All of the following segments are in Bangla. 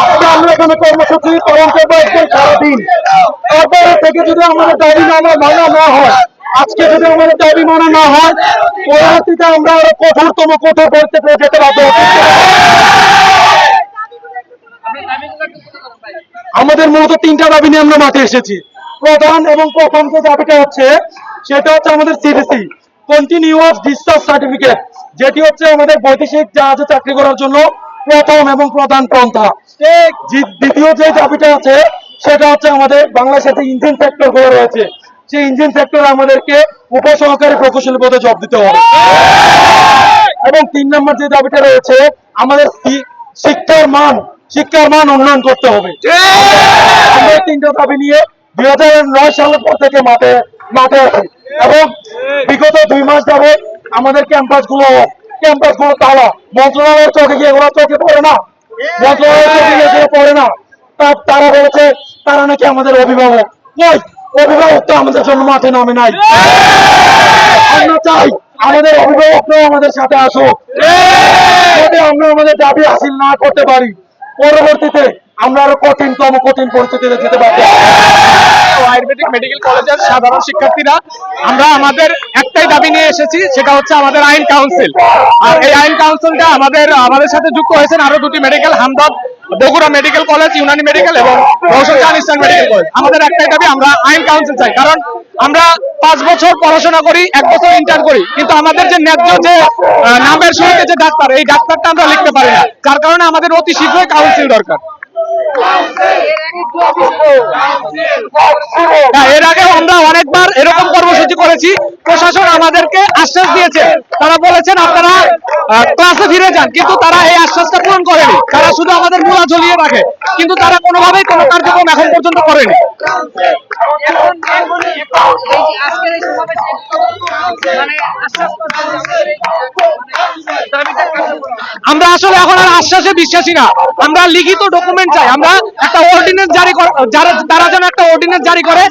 আজকে আমরা এখানে কর্মসূচি পালন করবো একদিন সারাদিন। তারপরে থেকে যদি আমাদের দাবি মানা না হয়, আজকে যদি আমাদের দাবি মানা না হয়, পরবর্তীতে আমরা আরো কঠোরতম কঠোর পরিস্থিতিতে যেতে বাধ্য হবো। আমাদের মূলত তিনটা দাবি নিয়ে আমরা মাঠে এসেছি। প্রধান এবং প্রথম যে দাবিটা হচ্ছে সেটা হচ্ছে আমাদের সিডিসি কন্টিনিউয়াস ডিসচার্জ সার্টিফিকেট, যেটি হচ্ছে আমাদের বৈদেশিক জাহাজে চাকরি করার জন্য প্রথম এবং প্রধান পন্থা। দ্বিতীয় যে দাবিটা আছে সেটা হচ্ছে আমাদের বাংলাদেশের যে ইঞ্জিন সেক্টর গুলো রয়েছে, সেই ইঞ্জিন সেক্টরে আমাদেরকে উপসহকারী প্রকৌশলী পদে জব দিতে হবে। এবং 3 নম্বর যে দাবিটা রয়েছে, আমাদের শিক্ষার মান উন্নয়ন করতে হবে। আমরা এই তিনটা দাবি নিয়ে 2009 সালের পর থেকে মাঠে আছি এবং বিগত 2 মাস যাবত আমাদের ক্যাম্পাস গুলো তালা, মন্ত্রণালয়ের চোখে গিয়ে এগুলো চোখে পড়ে না, মন্ত্রণালয়ের চোখে গিয়ে পড়ে না। তারা বলেছে তারা নাকি আমাদের অভিভাবক। কই অভিভাবক তো আমাদের জন্য মাঠে নামে নাই। আমরা চাই আমাদের অভিভাবকরাও আমাদের সাথে আসুক। যদি আমরা আমাদের দাবি হাসিল না করতে পারি, পরবর্তীতে আমরা আরো কঠিন পরিস্থিতিতে যেতে পারবো। আয়ুর্বেদিক মেডিকেল কলেজের সাধারণ শিক্ষার্থীরা আমরা আমাদের একটাই দাবি নিয়ে এসেছি, সেটা হচ্ছে আমাদের আইন কাউন্সিল। আর এই আইন কাউন্সিলটা আমাদের সাথে যুক্ত হয়েছেন আরো দুটি medical, Hamdard Bogura medical college, Unani medical এবং রওশন জাহান ইসলাম মেডিকেল কলেজ। আমাদের একটাই দাবি, আমরা আইন কাউন্সিল চাই। কারণ আমরা 5 বছর পড়াশোনা করি, 1 বছর ইন্টার্ন করি, কিন্তু আমাদের যে ন্যায্য যে নামের সহিত যে ডাক্তার, এই ডাক্তারটা আমরা লিখতে পারি না। যার কারণে আমাদের অতি শীঘ্রই কাউন্সিল দরকার। এর আগেও আমরা অনেকবার এরকম কর্মসূচি করেছি, প্রশাসন আমাদেরকে আশ্বাস দিয়েছে, তারা বলেছেন আপনারা ক্লাসে ফিরে যান, কিন্তু তারা এই আশ্বাসটা পূরণ করেনি। তারা শুধু আমাদের মূলা ঝুলিয়ে রাখে, কিন্তু তারা কোনোভাবেই কোনো কার্যক্রম এখন পর্যন্ত করেনি। আমরা আসলে এখন আর আশ্বাসে বিশ্বাসী না, আমরা লিখিত ডকুমেন্ট চাই। আমরা একটা অর্ডিন্যান্স তারা যেন একটা অর্ডিন্যান্স জারি করে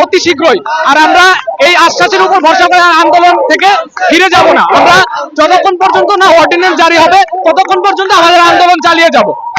অতি শীঘ্রই। আর আমরা এই আশ্বাসের উপর ভরসা করে আন্দোলন থেকে ফিরে যাব না। আমরা যতক্ষণ পর্যন্ত না অর্ডিন্যান্স জারি হবে, ততক্ষণ পর্যন্ত আমাদের আন্দোলন চালিয়ে যাব।